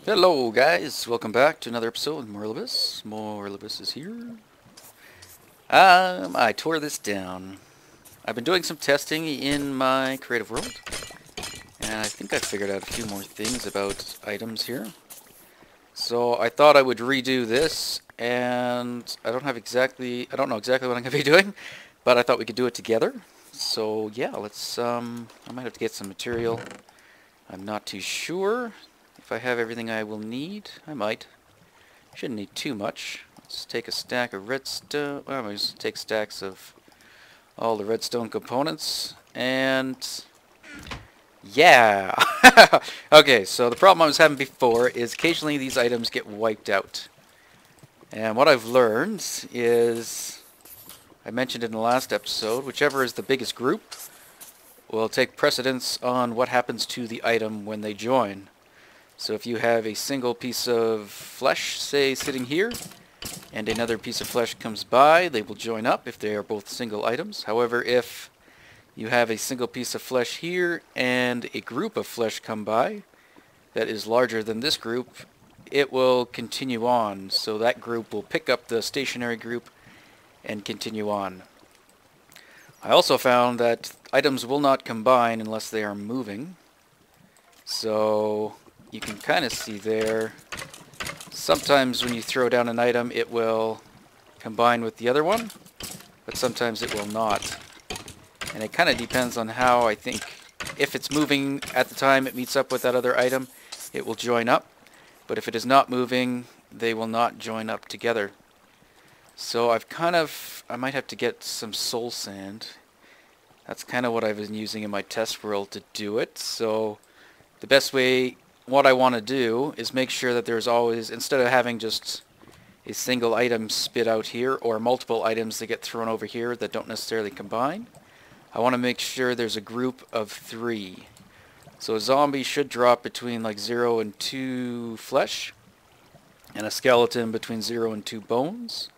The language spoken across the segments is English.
Hello guys, welcome back to another episode of Morilibus. Morilibus is here. I tore this down. I've been doing some testing in my creative world, and I think I figured out a few more things about items here. So I thought I would redo this, and I don't know exactly what I'm going to be doing, but I thought we could do it together. So yeah, let's, I might have to get some material. I'm not too sure. If I have everything I will need, I might. Shouldn't need too much. Let's take a stack of redstone. Well, I'm going to take stacks of all the redstone components. And yeah! Okay, so the problem I was having before is occasionally these items get wiped out. And what I've learned is, I mentioned in the last episode, whichever is the biggest group will take precedence on what happens to the item when they join. So if you have a single piece of flesh, say, sitting here, and another piece of flesh comes by, they will join up if they are both single items. However, if you have a single piece of flesh here and a group of flesh come by that is larger than this group, it will continue on. So that group will pick up the stationary group and continue on. I also found that items will not combine unless they are moving. So you can kind of see there, sometimes when you throw down an item it will combine with the other one, but sometimes it will not. And it kind of depends on how, I think, if it's moving at the time it meets up with that other item, it will join up. But if it is not moving, they will not join up together. So I might have to get some soul sand. That's kind of what I've been using in my test world to do it. So the best way, what I want to do is make sure that there's always, instead of having just a single item spit out here or multiple items that get thrown over here that don't necessarily combine, I want to make sure there's a group of 3. So a zombie should drop between like 0 and 2 flesh, and a skeleton between 0 and 2 bones.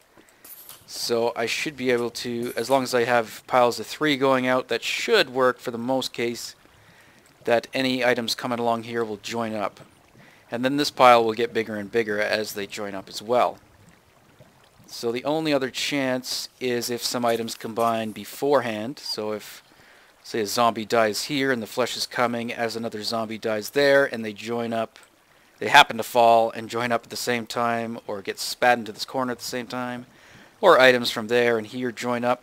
So I should be able to, as long as I have piles of 3 going out, that should work for the most case, that any items coming along here will join up. And then this pile will get bigger and bigger as they join up as well. So the only other chance is if some items combine beforehand. So if, say, a zombie dies here and the flesh is coming as another zombie dies there, and they join up, they happen to fall and join up at the same time, or get spat into this corner at the same time, or items from there and here join up,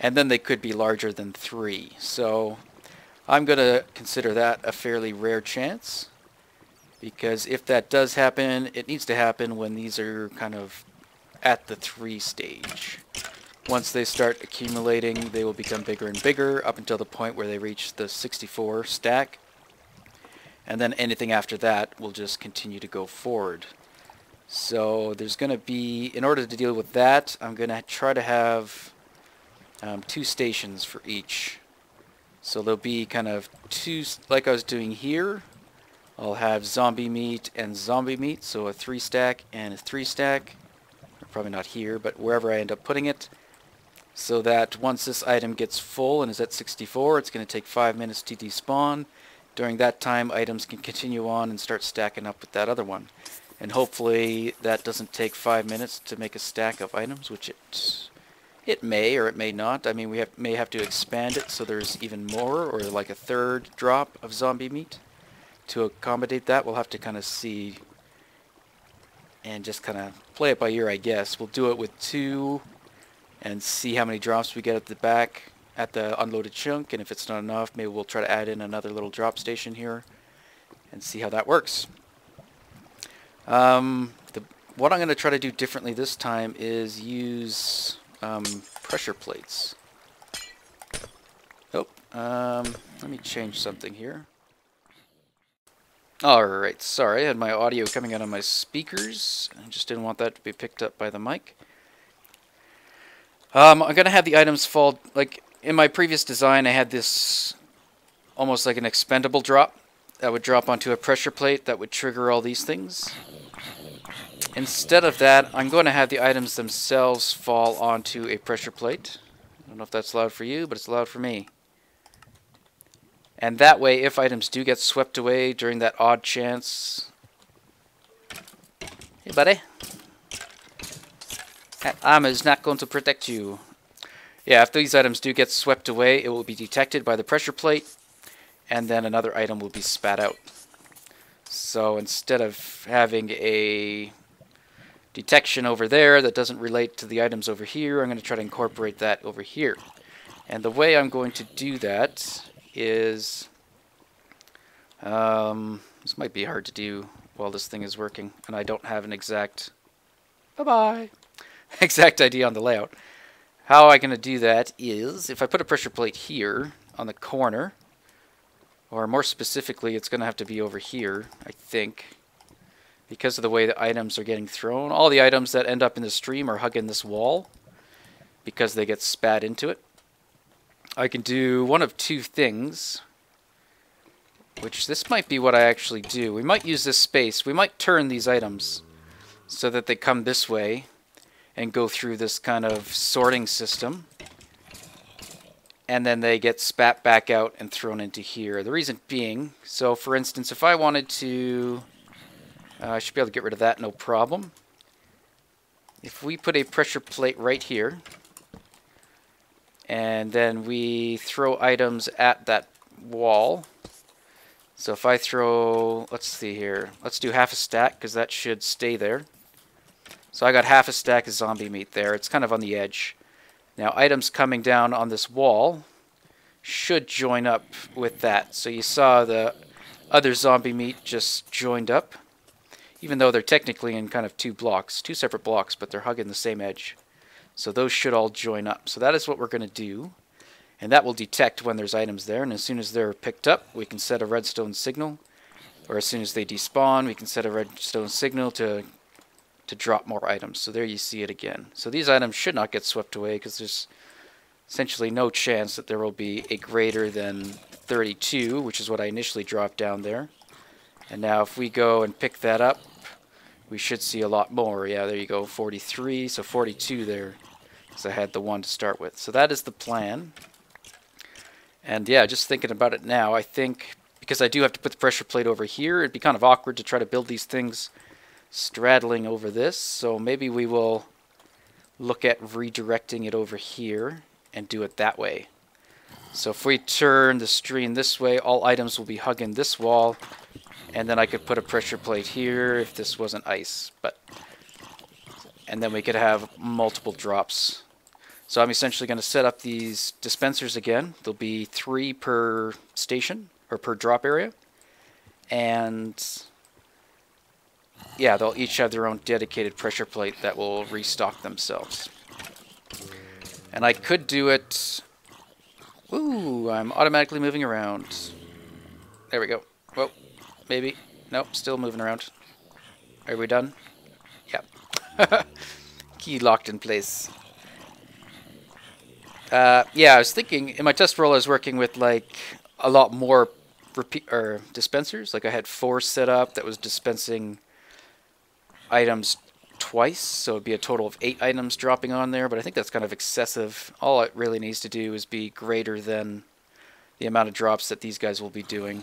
and then they could be larger than 3. So I'm going to consider that a fairly rare chance, because if that does happen, it needs to happen when these are kind of at the 3 stage. Once they start accumulating, they will become bigger and bigger up until the point where they reach the 64 stack, and then anything after that will just continue to go forward. So there's going to be, in order to deal with that, I'm going to try to have 2 stations for each. So there'll be kind of 2, like I was doing here. I'll have zombie meat and zombie meat, so a 3 stack and a 3 stack. Probably not here, but wherever I end up putting it. So that once this item gets full and is at 64, it's going to take 5 minutes to despawn. During that time, items can continue on and start stacking up with that other one. And hopefully that doesn't take 5 minutes to make a stack of items, which it may or it may not. I mean, we may have to expand it so there's even more, or like a 3rd drop of zombie meat. To accommodate that, we'll have to kind of see and just kind of play it by ear, I guess. We'll do it with 2 and see how many drops we get at the back at the unloaded chunk, and if it's not enough, maybe we'll try to add in another little drop station here and see how that works. What I'm going to try to do differently this time is use pressure plates. Oh, let me change something here. Alright, sorry, I had my audio coming out of my speakers. I just didn't want that to be picked up by the mic. I'm going to have the items fall, like in my previous design I had this almost like an expendable drop that would drop onto a pressure plate that would trigger all these things. Instead of that, I'm going to have the items themselves fall onto a pressure plate. I don't know if that's loud for you, but it's loud for me. And that way, if items do get swept away during that odd chance Hey, buddy. That armor is not going to protect you. Yeah, if these items do get swept away, it will be detected by the pressure plate, and then another item will be spat out. So instead of having a detection over there that doesn't relate to the items over here, I'm going to try to incorporate that over here. And the way I'm going to do that is... this might be hard to do while this thing is working, and I don't have an exact... Bye-bye! exact idea on the layout. How I'm going to do that is, if I put a pressure plate here on the corner, or more specifically, it's going to have to be over here, I think, because of the way the items are getting thrown. All the items that end up in the stream are hugging this wall because they get spat into it. I can do one of two things, which this might be what I actually do. We might use this space. We might turn these items so that they come this way and go through this kind of sorting system. And then they get spat back out and thrown into here. The reason being, so for instance, if I wanted to... I should be able to get rid of that, no problem. If we put a pressure plate right here, and then we throw items at that wall. So if I throw, let's see here, let's do half a stack, because that should stay there. So I got half a stack of zombie meat there. It's kind of on the edge. Now items coming down on this wall should join up with that. So you saw the other zombie meat just joined up, even though they're technically in kind of two separate blocks, but they're hugging the same edge. So those should all join up. So that is what we're going to do. And that will detect when there's items there. And as soon as they're picked up, we can set a redstone signal. Or as soon as they despawn, we can set a redstone signal to drop more items. So there you see it again. So these items should not get swept away because there's essentially no chance that there will be a greater than 32, which is what I initially dropped down there. And now if we go and pick that up, we should see a lot more. Yeah, there you go, 43, so 42 there, because I had the one to start with. So that is the plan. And yeah, just thinking about it now, I think, because I do have to put the pressure plate over here, it'd be kind of awkward to try to build these things straddling over this. So maybe we will look at redirecting it over here and do it that way. So if we turn the stream this way, all items will be hugging this wall. And then I could put a pressure plate here if this wasn't ice. And then we could have multiple drops. So I'm essentially going to set up these dispensers again. There'll be 3 per station, or per drop area. And yeah, they'll each have their own dedicated pressure plate that will restock themselves. And I could do it... Ooh, I'm automatically moving around. There we go. Whoa. Maybe. Nope, still moving around. Are we done? Yep. Key locked in place. Yeah, I was thinking, in my test roll I was working with like a lot more dispensers. Like I had 4 set up that was dispensing items twice, so it'd be a total of 8 items dropping on there, but I think that's kind of excessive. All it really needs to do is be greater than the amount of drops that these guys will be doing.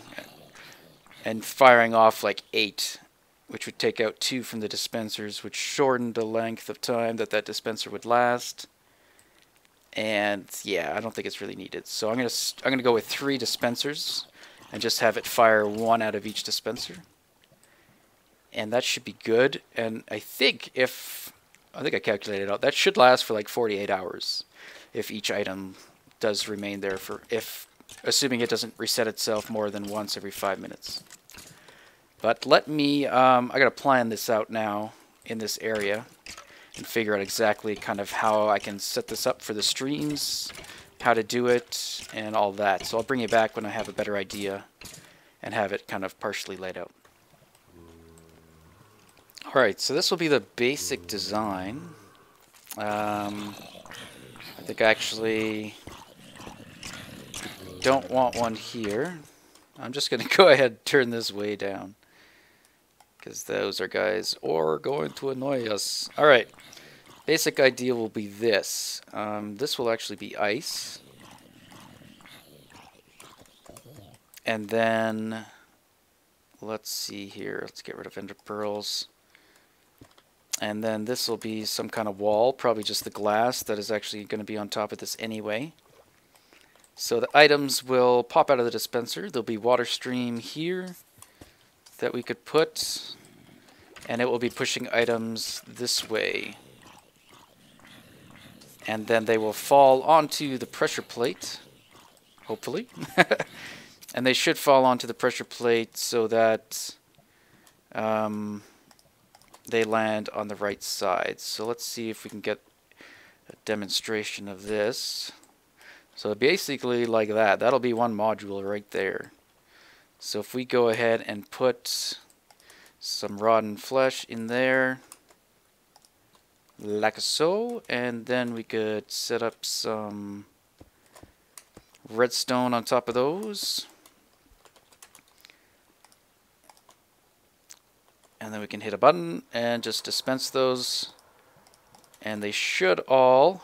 And firing off like 8, which would take out 2 from the dispensers, which shortened the length of time that that dispenser would last. And yeah, I don't think it's really needed. So I'm gonna go with 3 dispensers and just have it fire 1 out of each dispenser. And that should be good. And I think I calculated out, that should last for like 48 hours if each item does remain there for, assuming it doesn't reset itself more than once every 5 minutes. But let me, I gotta plan this out now in this area and figure out exactly kind of how I can set this up for the streams, how to do it, and all that. So I'll bring you back when I have a better idea and have it kind of partially laid out. Alright, so this will be the basic design. I think I actually don't want one here. I'm just going to go ahead and turn this way down, because those are guys are going to annoy us. Alright, basic idea will be this. This will actually be ice. And then, let's see here. Let's get rid of ender pearls. And then this will be some kind of wall, probably just the glass that is actually going to be on top of this anyway. So the items will pop out of the dispenser. There'll be water stream here that we could put, and it will be pushing items this way. And then they will fall onto the pressure plate, hopefully. And they should fall onto the pressure plate so that they land on the right side. So let's see if we can get a demonstration of this. So basically like that. That'll be one module right there. So if we go ahead and put some rotten flesh in there, like so, and then we could set up some redstone on top of those. And then we can hit a button and just dispense those. And they should all...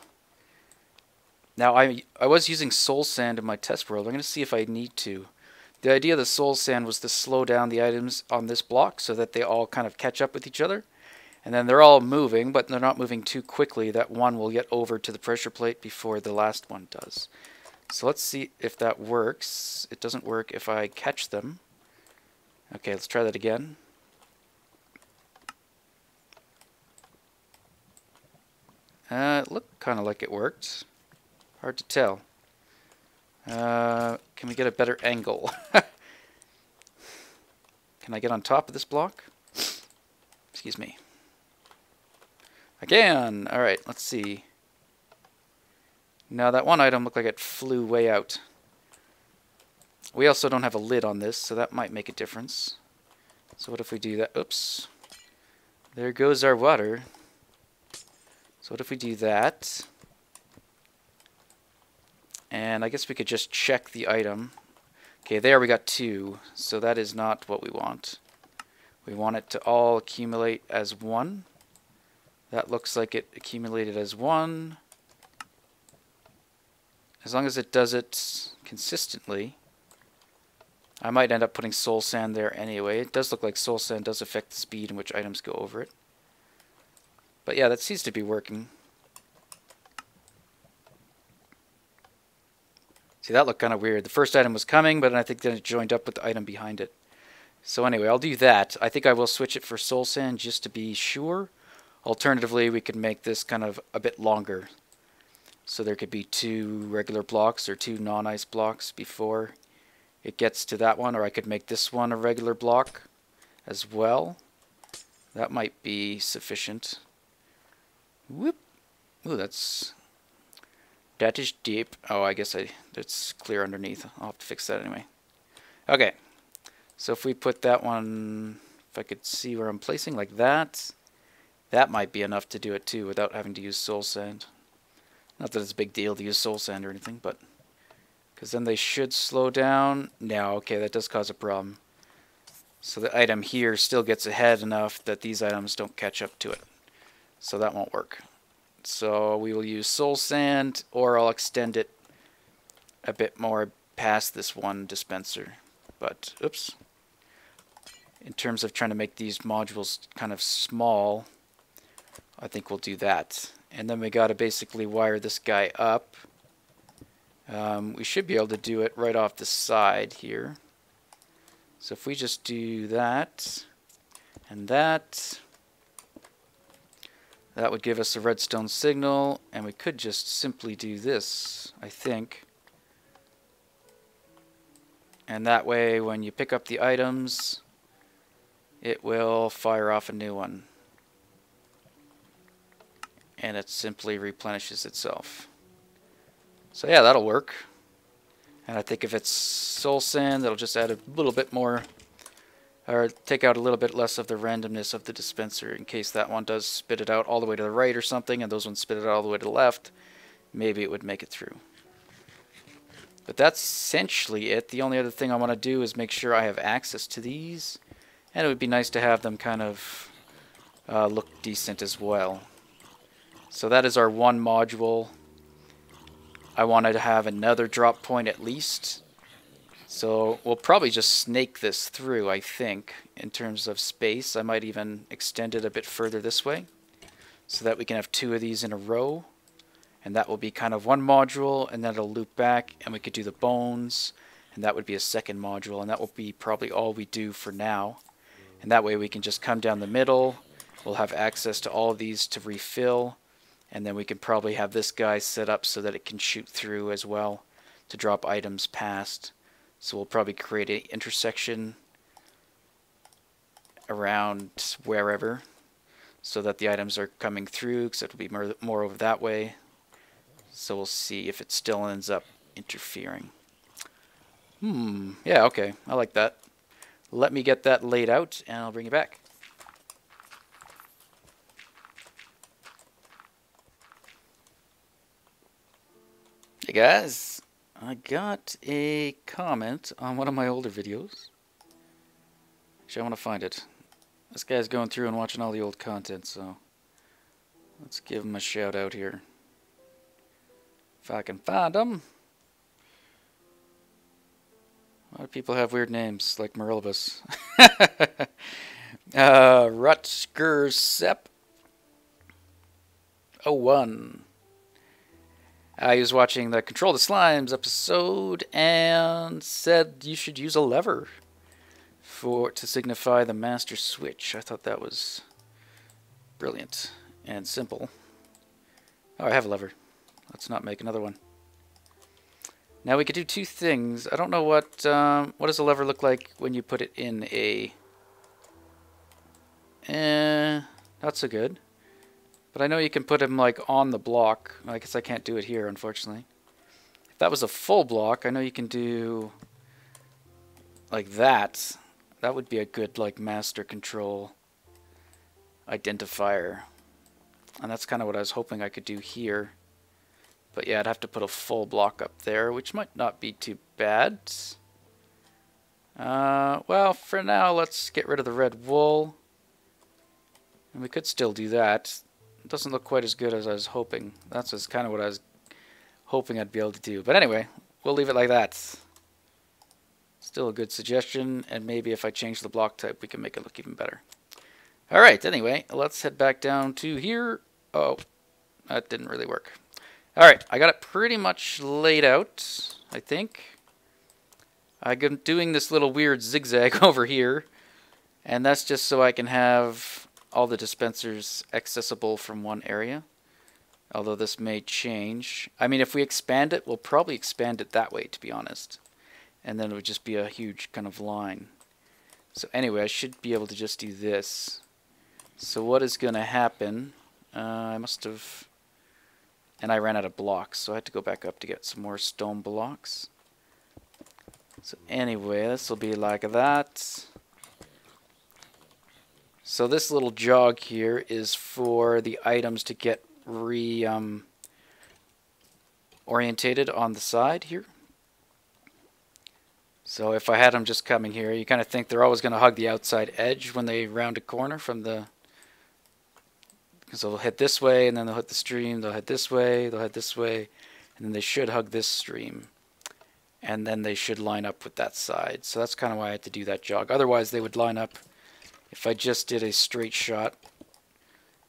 Now, I was using soul sand in my test world. I'm going to see if I need to. The idea of the soul sand was to slow down the items on this block so that they all kind of catch up with each other. And then they're all moving, but they're not moving too quickly. That one will get over to the pressure plate before the last one does. So let's see if that works. It doesn't work if I catch them. Okay, let's try that again. It looked kind of like it worked. Hard to tell. Can we get a better angle? Can I get on top of this block? Excuse me. I can! Alright, let's see. Now that one item looked like it flew way out. We also don't have a lid on this, so that might make a difference. So what if we do that? Oops. There goes our water. So what if we do that? And I guess we could just check the item. Okay, there we got 2. So that is not what we want. We want it to all accumulate as 1. That looks like it accumulated as 1. As long as it does it consistently. I might end up putting soul sand there anyway. It does look like soul sand does affect the speed in which items go over it. But yeah, that seems to be working. See, that looked kind of weird. The first item was coming, but I think then it joined up with the item behind it. So anyway, I'll do that. I think I will switch it for soul sand just to be sure. Alternatively, we could make this kind of a bit longer. So there could be 2 regular blocks or 2 non-ice blocks before it gets to that one. Or I could make this one a regular block as well. That might be sufficient. Whoop. Ooh, that is deep. Oh, I guess it's clear underneath. I'll have to fix that anyway. Okay. So if we put that one, if I could see where I'm placing like that, that might be enough to do it too without having to use soul sand. Not that it's a big deal to use soul sand or anything, but because then they should slow down. No, okay, that does cause a problem. So the item here still gets ahead enough that these items don't catch up to it. So that won't work. So we will use soul sand, or I'll extend it a bit more past this one dispenser. But, oops. In terms of trying to make these modules kind of small, I think we'll do that. And then we got to basically wire this guy up. We should be able to do it right off the side here. So if we just do that and that, that would give us a redstone signal, and we could just simply do this, I think. And that way, when you pick up the items, it will fire off a new one. And it simply replenishes itself. So yeah, that'll work. And I think if it's soul sand, that'll just add a little bit more, or take out a little bit less of the randomness of the dispenser in case that one does spit it out all the way to the right or something, and those ones spit it out all the way to the left. Maybe it would make it through. But that's essentially it. The only other thing I want to do is make sure I have access to these. And it would be nice to have them kind of look decent as well. So that is our one module. I wanted to have another drop point at least. So we'll probably just snake this through, I think, in terms of space. I might even extend it a bit further this way. so that we can have 2 of these in a row, and that will be kind of one module, and then it'll loop back, and we could do the bones, and that would be a second module, and that will be probably all we do for now. And that way we can just come down the middle, we'll have access to all of these to refill, and then we can probably have this guy set up so that it can shoot through as well to drop items past. So we'll probably create an intersection around wherever so that the items are coming through, because it'll be more over that way. So we'll see if it still ends up interfering. Yeah, okay, I like that. Let me get that laid out and I'll bring you back. Hey guys, I got a comment on one of my older videos. Actually, I want to find it. This guy's going through and watching all the old content, so let's give him a shout out here. If I can find him. A lot of people have weird names, like Morilibus. Rutger Sep 01. He was watching the Control the Slimes episode and said you should use a lever to signify the master switch. I thought that was brilliant and simple. Oh, I have a lever. Let's not make another one. Now we could do 2 things. I don't know what does a lever look like when you put it in a... not so good. But I know you can put them like on the block. I guess I can't do it here, unfortunately. If that was a full block, I know you can do like that. That would be a good like master control identifier. And that's kind of what I was hoping I could do here. But yeah, I'd have to put a full block up there, which might not be too bad. Well, for now, let's get rid of the red wool. And we could still do that. It doesn't look quite as good as I was hoping. That's just kind of what I was hoping I'd be able to do. But anyway, we'll leave it like that. Still a good suggestion, and maybe if I change the block type, we can make it look even better. Alright, anyway, let's head back down to here. Oh, that didn't really work. Alright, I got it pretty much laid out, I think. I'm doing this little weird zigzag over here, and that's just so I can have all the dispensers accessible from one area. Although this may change. I mean, if we expand it, we'll probably expand it that way, to be honest. And then it would just be a huge kind of line. So anyway, I should be able to just do this. So what is going to happen, I must have... And I ran out of blocks, so I had to go back up to get some more stone blocks. So anyway, this will be like that. So this little jog here is for the items to get orientated on the side here. So if I had them just coming here, you kind of think they're always going to hug the outside edge when they round a corner from the... Because they'll hit this way, and then they'll hit the stream, they'll hit this way, they'll hit this way, and then they should hug this stream. And then they should line up with that side. So that's kind of why I had to do that jog. Otherwise they would line up, if I just did a straight shot,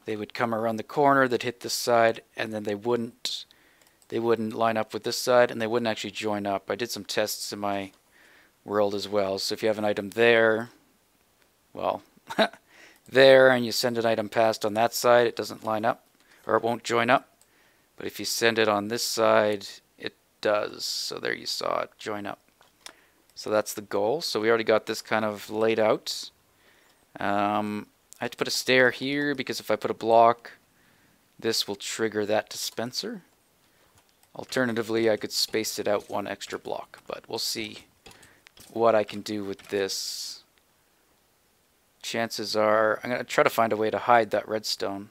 they would come around the corner, they'd hit this side, and then they wouldn't line up with this side, and they wouldn't actually join up. I did some tests in my world as well. So if you have an item there, well, there, and you send an item past on that side, it doesn't line up, or it won't join up. But if you send it on this side, it does. So there you saw it join up. So that's the goal. So we already got this kind of laid out. I had to put a stair here because if I put a block, this will trigger that dispenser. Alternatively, I could space it out 1 extra block, but we'll see what I can do with this. Chances are I'm going to try to find a way to hide that redstone.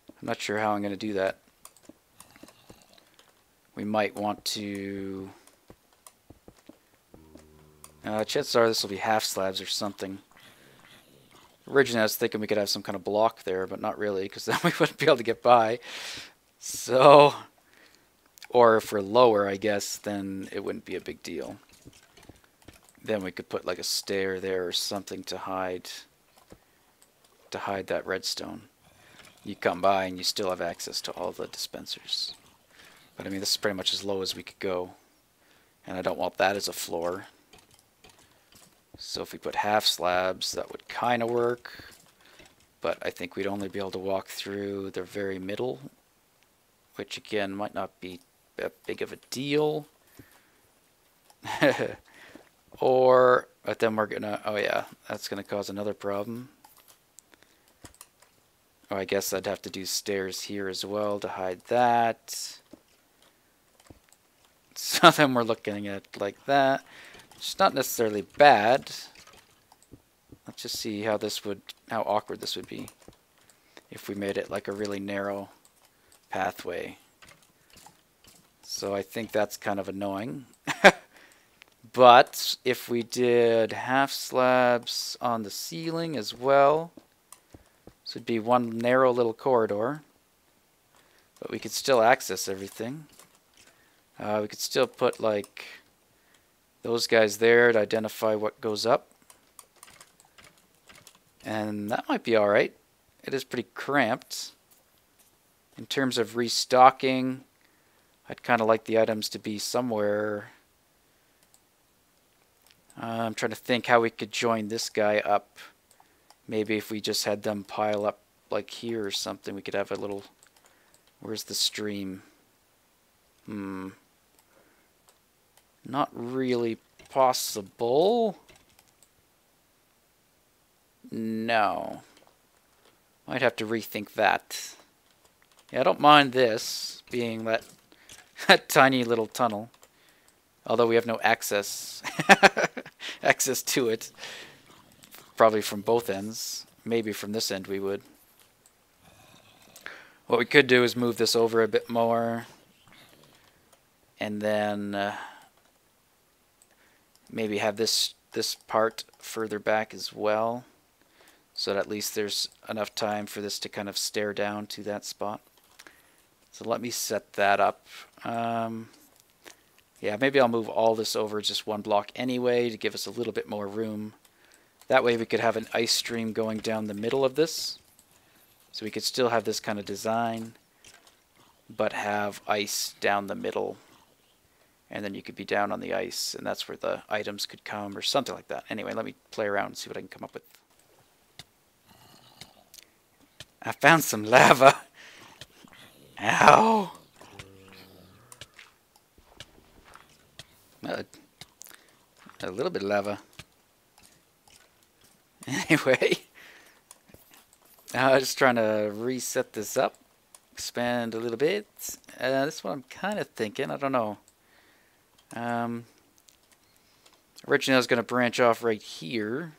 I'm not sure how I'm going to do that. We might want to... chances are this will be half slabs or something. Originally I was thinking we could have some kind of block there, but not really, because then we wouldn't be able to get by. So, or if we're lower, I guess, then it wouldn't be a big deal. Then we could put like a stair there or something to hide that redstone. you come by and you still have access to all the dispensers. But I mean, this is pretty much as low as we could go. And I don't want that as a floor. So if we put half slabs, that would kind of work. But I think we'd only be able to walk through the very middle, which again might not be that big of a deal. But then we're gonna, oh yeah, that's gonna cause another problem. Oh, I guess I'd have to do stairs here as well to hide that. So then we're looking at like that. It's not necessarily bad. Let's just see how how awkward this would be if we made it like a really narrow pathway. So I think that's kind of annoying. But if we did half slabs on the ceiling as well, this would be one narrow little corridor, but we could still access everything. We could still put like those guys there to identify what goes up. And that might be alright. It is pretty cramped. In terms of restocking, I'd kind of like the items to be somewhere. I'm trying to think how we could join this guy up. Maybe if we just had them pile up like here or something, we could have a little... Where's the stream? Not really possible. No. Might have to rethink that. Yeah, I don't mind this being that, that tiny little tunnel. Although we have no access access to it. Probably from both ends. Maybe from this end we would. What we could do is move this over a bit more. And then maybe have this part further back as well. So that at least there's enough time for this to kind of stare down to that spot. So let me set that up. Yeah, maybe I'll move all this over just one block anyway to give us a little bit more room. That way we could have an ice stream going down the middle of this. So we could still have this kind of design, but have ice down the middle. And then you could be down on the ice, and that's where the items could come, or something like that. Anyway, let me play around and see what I can come up with. I found some lava. Ow! A little bit of lava. Anyway, just trying to reset this up, expand a little bit. That's what I'm kind of thinking. I don't know. Originally I was going to branch off right here.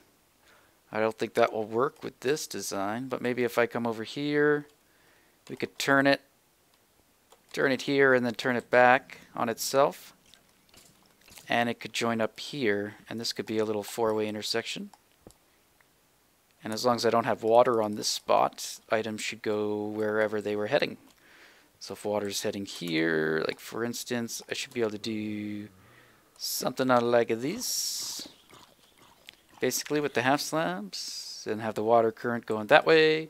I don't think that will work with this design, but maybe if I come over here, we could turn it here and then turn it back on itself. And it could join up here, and this could be a little four-way intersection. And as long as I don't have water on this spot, items should go wherever they were heading. So if water's heading here, like for instance, I should be able to do something like this. Basically with the half slabs, and have the water current going that way,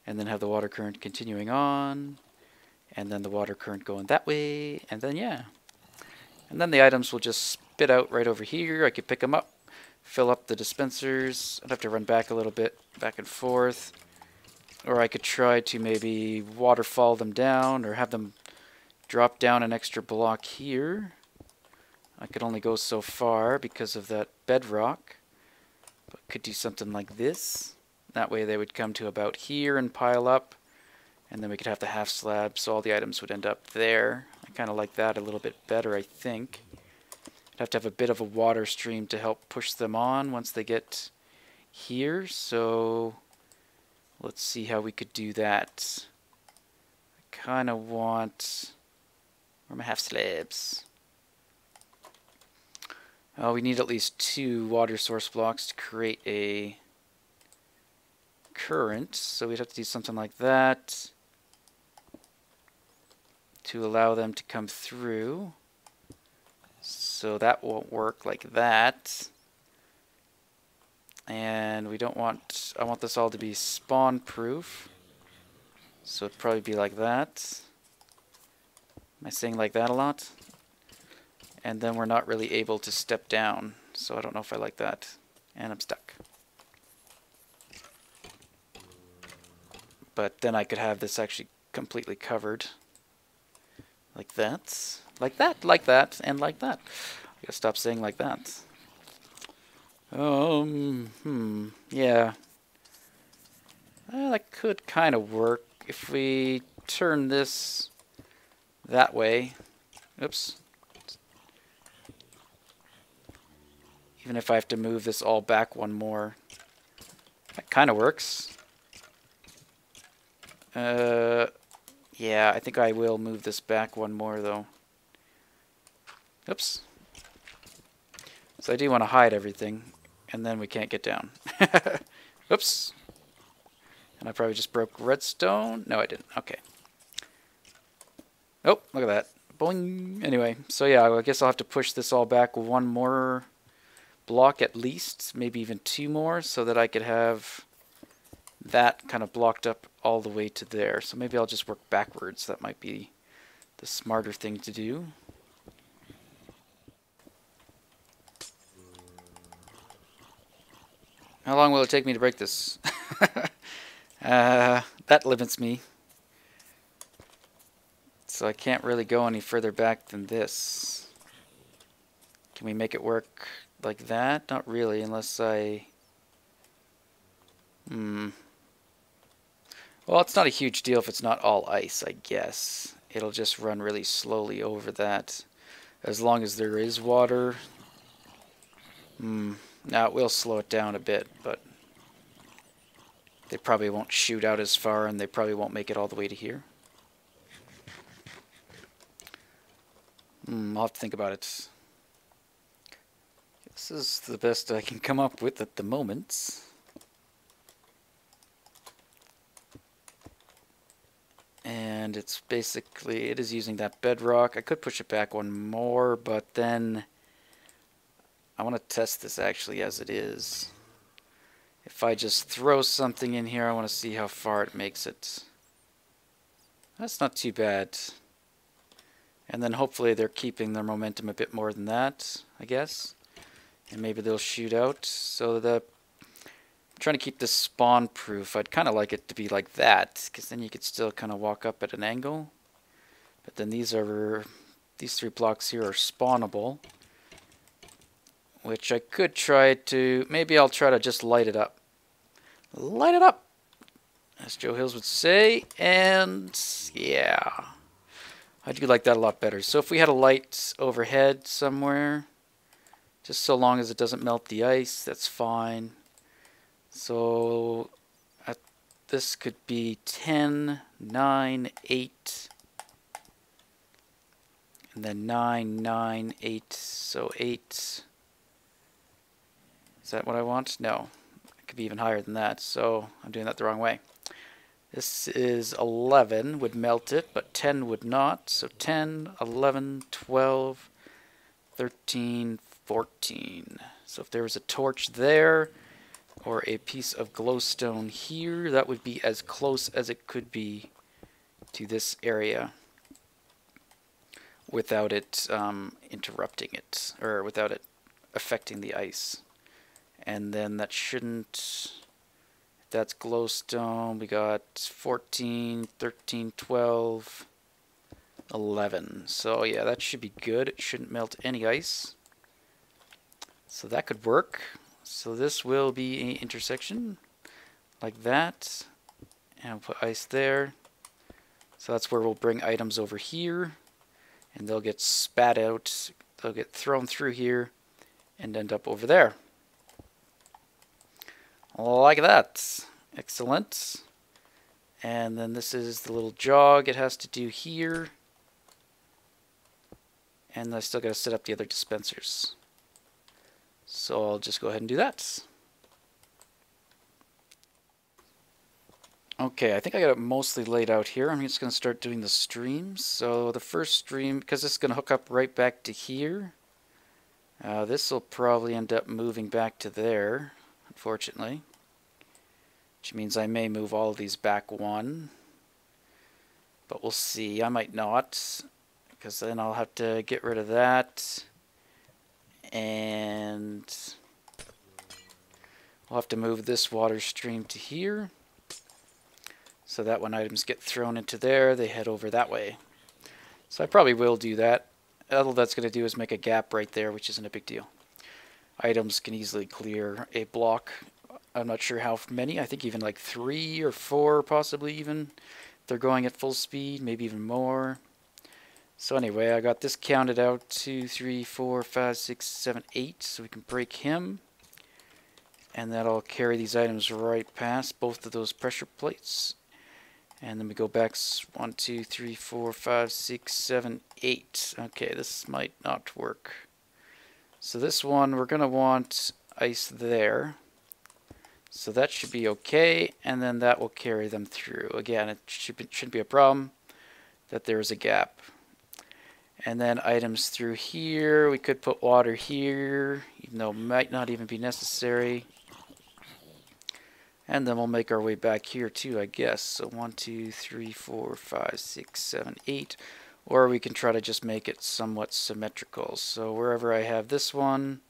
and then have the water current continuing on, and then the water current going that way, and then yeah. And then the items will just spit out right over here. I could pick them up, fill up the dispensers. I'd have to run back a little bit, back and forth. Or I could try to maybe waterfall them down, or have them drop down an extra block here. I could only go so far because of that bedrock. But could do something like this. That way they would come to about here and pile up. And then we could have the half slab, so all the items would end up there. I kind of like that a little bit better, I think. I'd have to have a bit of a water stream to help push them on once they get here. So let's see how we could do that. I kind of want... Where are my half slabs? Oh, we need at least 2 water source blocks to create a current. So we'd have to do something like that to allow them to come through. So that won't work like that. And we don't want, I want this all to be spawn proof. So it'd probably be like that. Am I saying like that a lot? And then we're not really able to step down, so I don't know if I like that. And I'm stuck. But then I could have this actually completely covered. Like that, like that, like that, and like that. I gotta stop saying like that. Yeah. That could kind of work if we turn this that way. Oops. Even if I have to move this all back one more. That kind of works. Yeah, I think I will move this back one more though. Oops. So I do want to hide everything, and then we can't get down. Oops. And I probably just broke redstone. No, I didn't. Okay. Oh, look at that. Boing. Anyway, so yeah, I guess I'll have to push this all back one more block at least, maybe even two more, so that I could have that kind of blocked up all the way to there. So maybe I'll just work backwards. That might be the smarter thing to do. How long will it take me to break this? That limits me. So I can't really go any further back than this. Can we make it work like that? Not really, unless I... Well, it's not a huge deal if it's not all ice, I guess. It'll just run really slowly over that. As long as there is water. Now it will slow it down a bit, but they probably won't shoot out as far, and they probably won't make it all the way to here. I'll have to think about it. This is the best I can come up with at the moment. And it's basically, it is using that bedrock. I could push it back one more, but then I want to test this actually as it is. If I just throw something in here, I want to see how far it makes it. That's not too bad. And then hopefully they're keeping their momentum a bit more than that, I guess. And maybe they'll shoot out. So I'm trying to keep this spawn proof. I'd kind of like it to be like that, because then you could still kind of walk up at an angle. But then these three blocks here are spawnable, which I could try to, maybe I'll try to just light it up. Light it up, as Joe Hills would say, and yeah. I do like that a lot better. So if we had a light overhead somewhere, just so long as it doesn't melt the ice, that's fine. So this could be 10, 9, 8, and then 9, 9, 8, so 8. Is that what I want? No. It could be even higher than that, so I'm doing that the wrong way. This is 11, would melt it, but 10 would not. So 10, 11, 12, 13, 14. So if there was a torch there, or a piece of glowstone here, that would be as close as it could be to this area without it interrupting it, or without it affecting the ice. And then that shouldn't, if that's glowstone, we got 14, 13, 12, 11. So yeah, that should be good. It shouldn't melt any ice. So that could work. So this will be an intersection like that. And I'll put ice there. So that's where we'll bring items over here. And they'll get spat out. They'll get thrown through here and end up over there. Like that. Excellent. And then this is the little jog it has to do here. And I still got to set up the other dispensers. So I'll just go ahead and do that. Okay, I think I got it mostly laid out here. I'm just going to start doing the streams. So the first stream, because this is going to hook up right back to here, this will probably end up moving back to there, unfortunately. Which means I may move all of these back one. But we'll see. I might not, because then I'll have to get rid of that. And we'll have to move this water stream to here. So that when items get thrown into there, they head over that way. So I probably will do that. All that's going to do is make a gap right there, which isn't a big deal. Items can easily clear a block. I'm not sure how many. I think even like 3 or 4 possibly even. They're going at full speed, maybe even more. So anyway, I got this counted out. 2, 3, 4, 5, 6, 7, 8. So we can break him. And that'll carry these items right past both of those pressure plates. And then we go back 1, 2, 3, 4, 5, 6, 7, 8. Okay, this might not work. So this one, we're going to want ice there. So that should be okay, and then that will carry them through. Again, it shouldn't be a problem that there is a gap. And then items through here, we could put water here, even though it might not even be necessary. And then we'll make our way back here too, I guess. So 1, 2, 3, 4, 5, 6, 7, 8. Or we can try to just make it somewhat symmetrical. So wherever I have this one,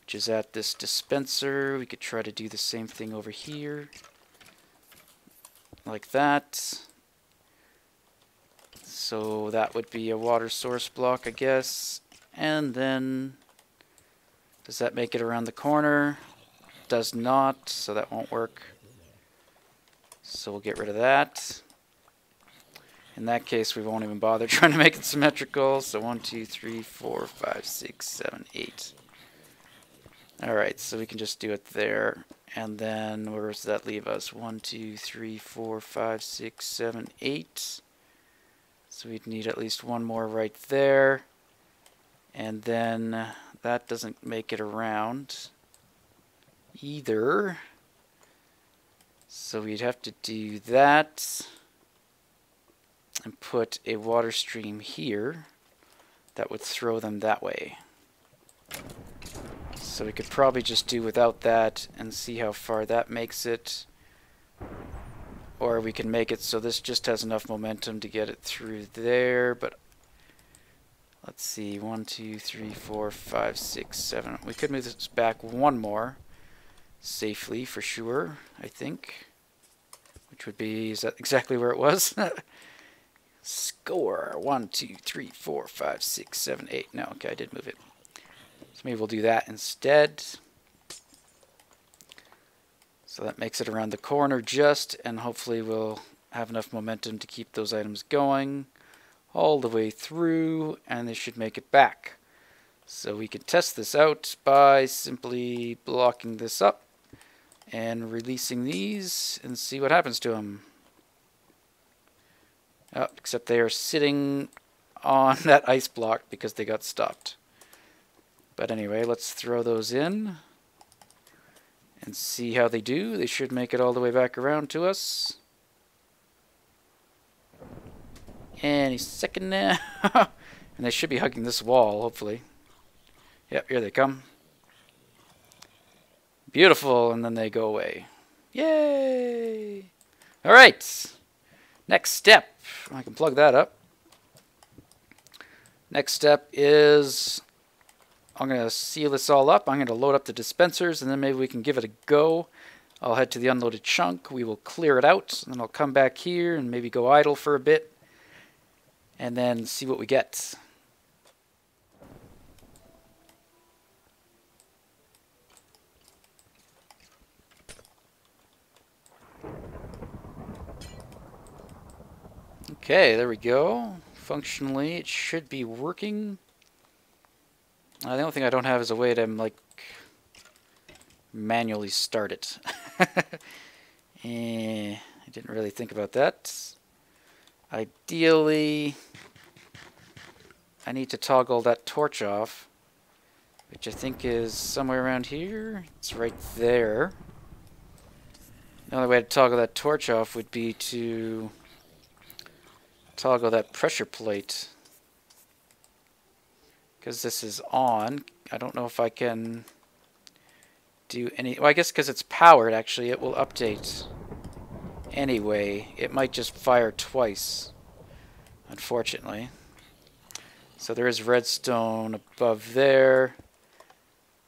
which is at this dispenser, we could try to do the same thing over here. Like that. So that would be a water source block, I guess. And then, does that make it around the corner? Does not, so that won't work. So we'll get rid of that. In that case, we won't even bother trying to make it symmetrical. So 1, 2, 3, 4, 5, 6, 7, 8. Alright, so we can just do it there. And then where does that leave us? 1, 2, 3, 4, 5, 6, 7, 8. So we'd need at least one more right there. And then that doesn't make it around either. So we'd have to do that and put a water stream here that would throw them that way. So we could probably just do without that and see how far that makes it. Or we can make it so this just has enough momentum to get it through there, but let's see, 1, 2, 3, 4, 5, 6, 7. We could move this back one more safely for sure, I think. Which would be, is that exactly where it was? Score 1, 2, 3, 4, 5, 6, 7, 8. No, okay, I did move it. So maybe we'll do that instead. So that makes it around the corner just, and hopefully we'll have enough momentum to keep those items going all the way through, and they should make it back. So we can test this out by simply blocking this up and releasing these and see what happens to them. Oh, except they are sitting on that ice block because they got stopped. But anyway, let's throw those in and see how they do. They should make it all the way back around to us. Any second now. And they should be hugging this wall, hopefully. Yep, here they come. Beautiful, and then they go away. Yay! Alright, next step. I can plug that up. Next step is I'm going to seal this all up. I'm going to load up the dispensers, and then maybe we can give it a go. I'll head to the unloaded chunk. We will clear it out, and then I'll come back here and maybe go idle for a bit, and then see what we get. Okay, there we go. Functionally, it should be working. The only thing I don't have is a way to, like, manually start it. I didn't really think about that. Ideally, I need to toggle that torch off, which I think is somewhere around here. It's right there. The only way to toggle that torch off would be to toggle that pressure plate. Because this is on, I don't know if I can do any... Well, I guess because it's powered, actually, it will update anyway. It might just fire twice. unfortunately. So there is redstone above there.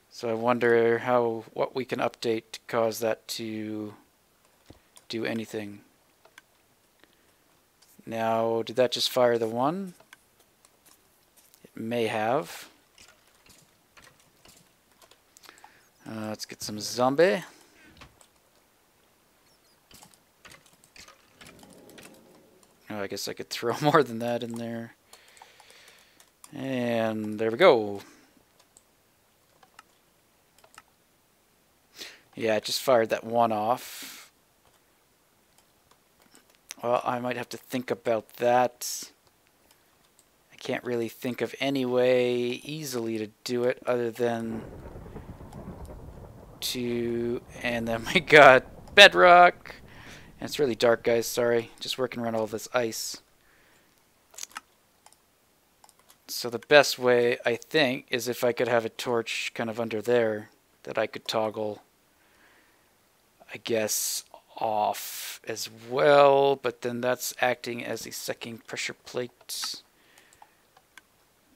So I wonder what we can update to cause that to do anything. Now, did that just fire the one? It may have. Let's get some zombie. Oh, I guess I could throw more than that in there. And there we go. Yeah, it just fired that one off. Well, I might have to think about that. I can't really think of any way easily to do it other than to... And then we got bedrock. And it's really dark, guys, sorry. Just working around all this ice. So the best way, I think, is if I could have a torch kind of under there that I could toggle, I guess, off as well, but then that's acting as a second pressure plate.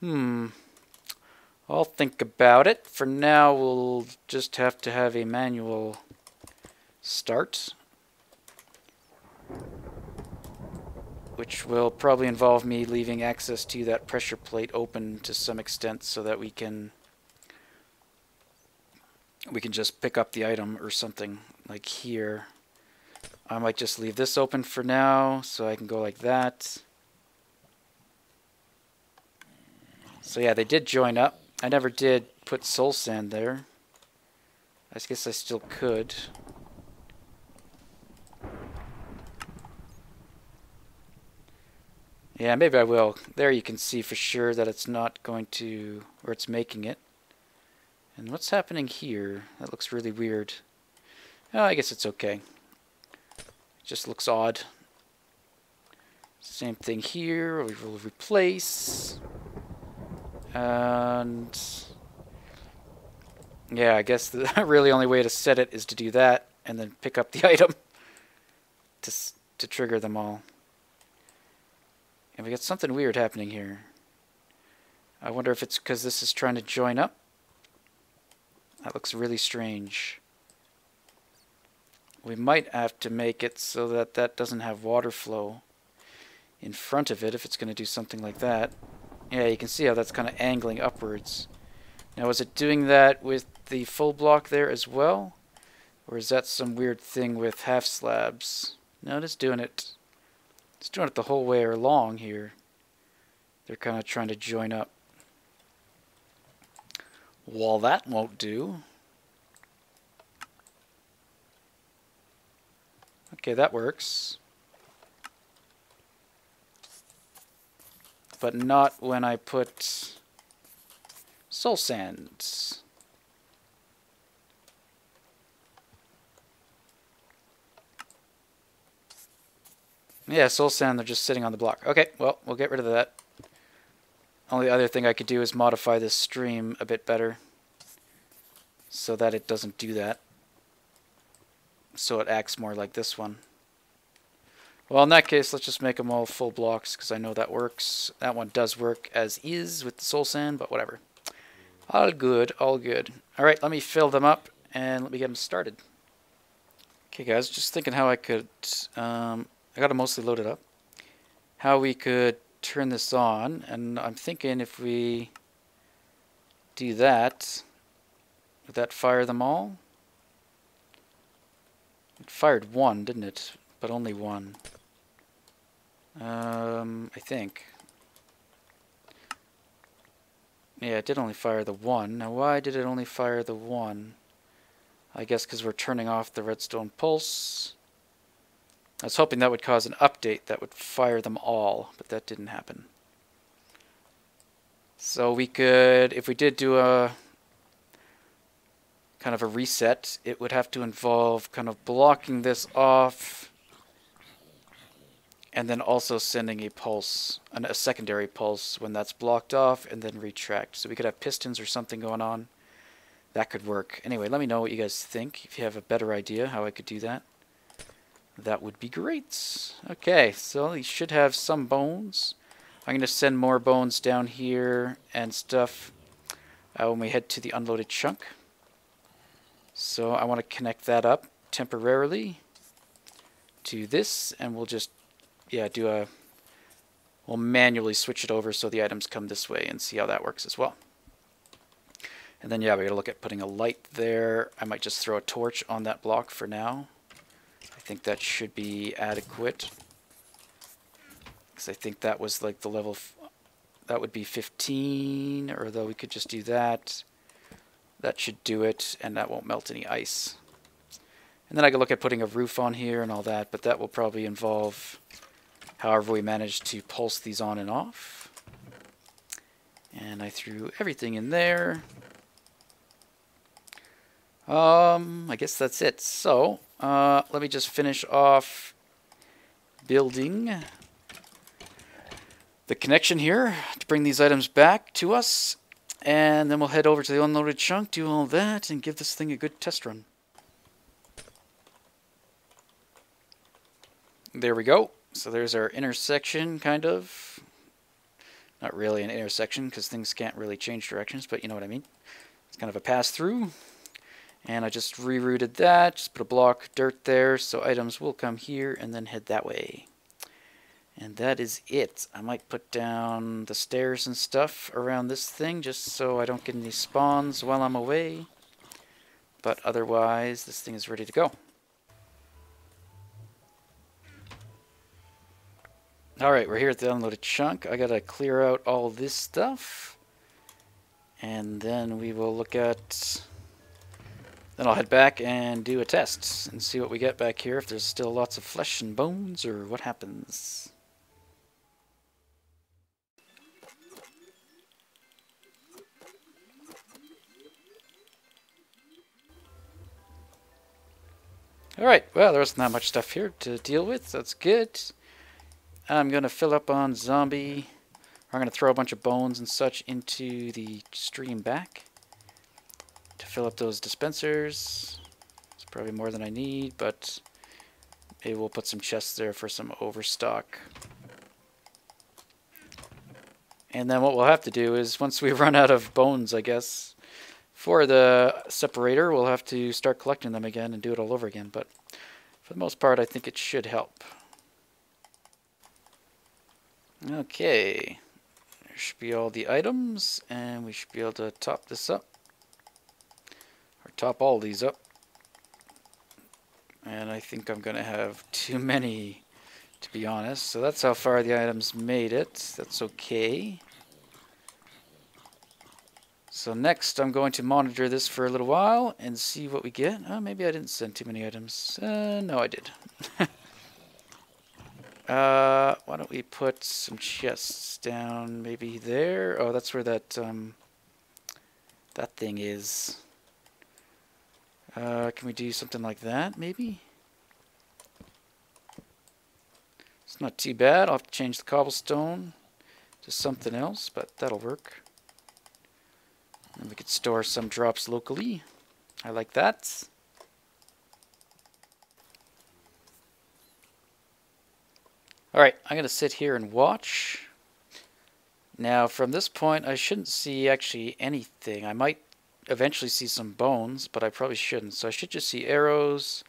I'll think about it. For now, we'll just have to have a manual start, which will probably involve me leaving access to that pressure plate open to some extent so that we can just pick up the item or something like here. I might just leave this open for now so I can go like that. So yeah, they did join up. I never did put soul sand there. I guess I still could. Yeah, maybe I will. There you can see for sure that it's not going to, or it's making it. And what's happening here? That looks really weird. Oh, I guess it's okay. It just looks odd. Same thing here. We will replace. And yeah, I guess the really only way to set it is to do that and then pick up the item to trigger them all. And we got something weird happening here. I wonder if it's because this is trying to join up. That looks really strange. We might have to make it so that that doesn't have water flow in front of it if it's going to do something like that. Yeah, you can see how that's kind of angling upwards. Now, is it doing that with the full block there as well? Or is that some weird thing with half slabs? No, it's doing it. It's doing it the whole way along here. They're kind of trying to join up. Well, that won't do. Okay, that works. But not when I put soul sands. Yeah, soul sand, they're just sitting on the block. Okay, well, we'll get rid of that. Only other thing I could do is modify this stream a bit better so that it doesn't do that. So it acts more like this one. Well, in that case, let's just make them all full blocks because I know that works. That one does work as is with the soul sand, but whatever. All good, all good. All right, let me fill them up and let me get them started. Okay, guys, just thinking how I could... I got it mostly loaded up. How we could turn this on, and I'm thinking if we do that, would that fire them all? It fired one, didn't it? But only one. I think. Yeah, it did only fire the one. Now, why did it only fire the one? I guess because we're turning off the redstone pulse. I was hoping that would cause an update that would fire them all, but that didn't happen. So we could, if we did do a kind of a reset, it would have to involve kind of blocking this off and then also sending a pulse, a secondary pulse when that's blocked off and then retract. So we could have pistons or something going on. That could work. Anyway, let me know what you guys think. If you have a better idea how I could do that, that would be great. Okay, so you should have some bones. I'm going to send more bones down here and stuff when we head to the unloaded chunk. So I want to connect that up temporarily to this, and we'll just, yeah, we'll manually switch it over so the items come this way and see how that works as well. And then, yeah, we got to look at putting a light there. I might just throw a torch on that block for now. I think that should be adequate. Because I think that was like the level, that would be 15, or though we could just do that. That should do it, and that won't melt any ice. And then I can look at putting a roof on here and all that, but that will probably involve however we manage to pulse these on and off. And I threw everything in there. I guess that's it. So, let me just finish off building the connection here to bring these items back to us. And then we'll head over to the unloaded chunk, do all that, and give this thing a good test run. There we go. So there's our intersection, kind of. Not really an intersection, because things can't really change directions, but you know what I mean. It's kind of a pass-through. And I just rerouted that, just put a block of dirt there, so items will come here and then head that way. And that is it. I might put down the stairs and stuff around this thing, just so I don't get any spawns while I'm away. But otherwise, this thing is ready to go. Alright, we're here at the unloaded chunk. I gotta clear out all this stuff. And then we will look at... Then I'll head back and do a test and see what we get back here, if there's still lots of flesh and bones, or what happens. Alright, well, there's not much stuff here to deal with. That's good. I'm going to fill up on zombie. I'm going to throw a bunch of bones and such into the stream back to fill up those dispensers. It's probably more than I need, but maybe we'll put some chests there for some overstock. And then what we'll have to do is, once we run out of bones, I guess, for the separator, we'll have to start collecting them again and do it all over again. But for the most part, I think it should help. Okay, there should be all the items, and we should be able to top this up, or top all these up. And I think I'm going to have too many, to be honest. So that's how far the items made it. That's okay. So next I'm going to monitor this for a little while and see what we get. Oh, maybe I didn't send too many items. No, I did. Why don't we put some chests down maybe there? Oh, that's where that that thing is. Can we do something like that maybe? It's not too bad. I'll have to change the cobblestone to something else, but that'll work. And we could store some drops locally. I like that. Alright, I'm going to sit here and watch. Now, from this point, I shouldn't see actually anything. I might eventually see some bones, but I probably shouldn't. So I should just see arrows,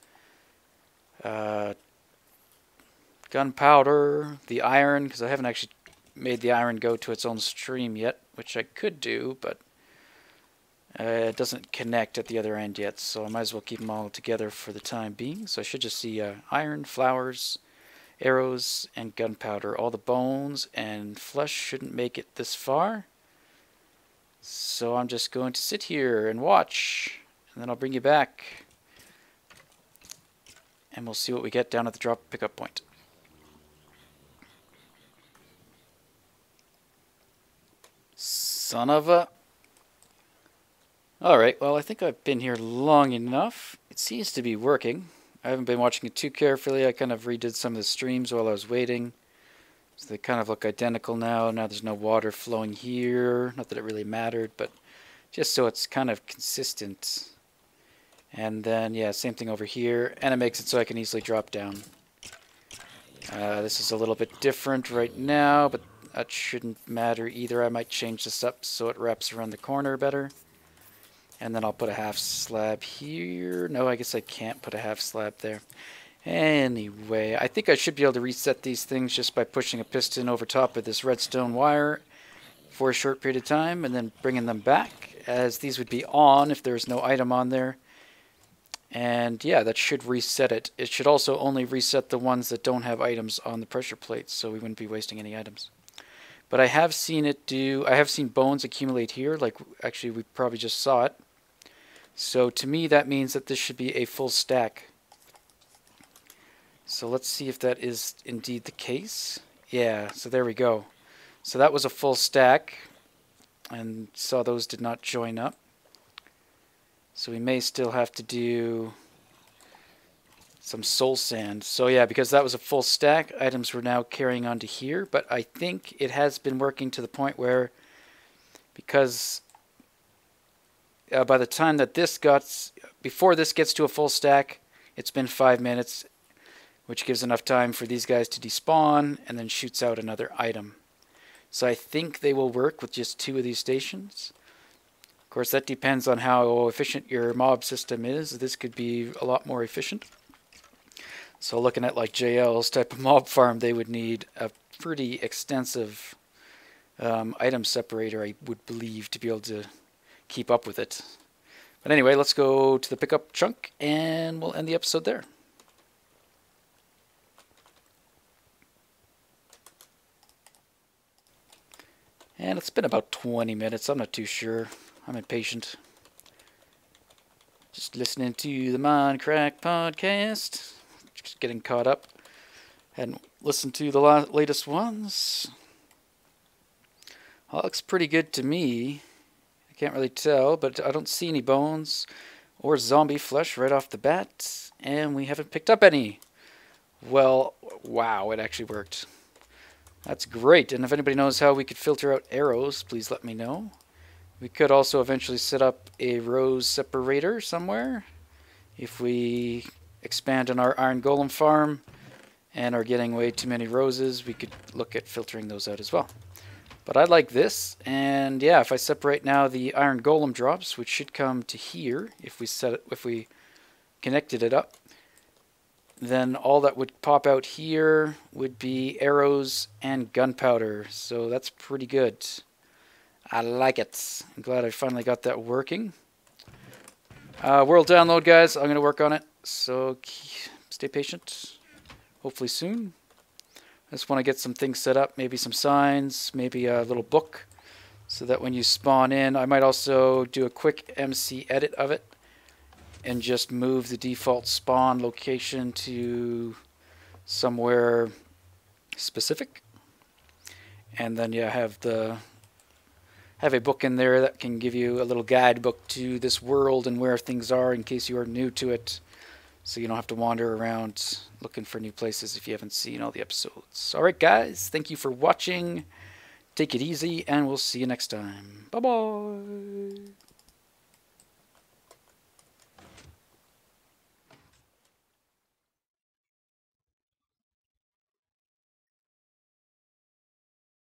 gunpowder, the iron, because I haven't actually made the iron go to its own stream yet, which I could do, but it doesn't connect at the other end yet, so I might as well keep them all together for the time being. So I should just see iron, flowers, arrows, and gunpowder. All the bones and flesh shouldn't make it this far. So I'm just going to sit here and watch, and then I'll bring you back. And we'll see what we get down at the drop pickup point. Son of a... Alright, well I think I've been here long enough. It seems to be working. I haven't been watching it too carefully. I kind of redid some of the streams while I was waiting. So they kind of look identical now. Now there's no water flowing here. Not that it really mattered, but just so it's kind of consistent. And then, yeah, same thing over here. And it makes it so I can easily drop down. This is a little bit different right now, but That shouldn't matter either. I might change this up so it wraps around the corner better. And then I'll put a half slab here. No, I guess I can't put a half slab there. Anyway, I think I should be able to reset these things just by pushing a piston over top of this redstone wire for a short period of time and then bringing them back, as these would be on if there's no item on there. And yeah, that should reset it. It should also only reset the ones that don't have items on the pressure plates, so we wouldn't be wasting any items. But I have seen it do, I have seen bones accumulate here, like actually we probably just saw it. So to me that means that this should be a full stack. So let's see if that is indeed the case. Yeah, so there we go. So that was a full stack, and saw those did not join up. So we may still have to do some soul sand. So yeah, because that was a full stack, items were now carrying on to here. But I think it has been working to the point where, because by the time that before this gets to a full stack, it's been 5 minutes, which gives enough time for these guys to despawn and then shoots out another item. So I think they will work with just 2 of these stations. Of course, that depends on how efficient your mob system is. This could be a lot more efficient. So looking at like JL's type of mob farm, they would need a pretty extensive item separator, I would believe, to be able to keep up with it. But anyway, let's go to the pickup chunk and we'll end the episode there. And it's been about 20 minutes. I'm not too sure. I'm impatient. Just listening to the Minecraft podcast. Just getting caught up. Hadn't listened to the latest ones. Well, it looks pretty good to me. I can't really tell, but I don't see any bones or zombie flesh right off the bat. And we haven't picked up any. Well, wow, it actually worked. That's great. And if anybody knows how we could filter out arrows, please let me know. We could also eventually set up a rose separator somewhere. If we expand on our iron golem farm and are getting way too many roses, we could look at filtering those out as well. But I like this, and yeah, if I separate now the iron golem drops, which should come to here if we connected it up, then all that would pop out here would be arrows and gunpowder. So that's pretty good. I like it. I'm glad I finally got that working. World download, guys. I'm going to work on it. So stay patient. Hopefully soon. I just want to get some things set up. Maybe some signs. Maybe a little book. So that when you spawn in, I might also do a quick MC edit of it. And just move the default spawn location to somewhere specific. And then yeah, have a book in there that can give you a little guidebook to this world and where things are in case you are new to it. So you don't have to wander around looking for new places if you haven't seen all the episodes. Alright guys, thank you for watching. Take it easy and we'll see you next time. Bye bye.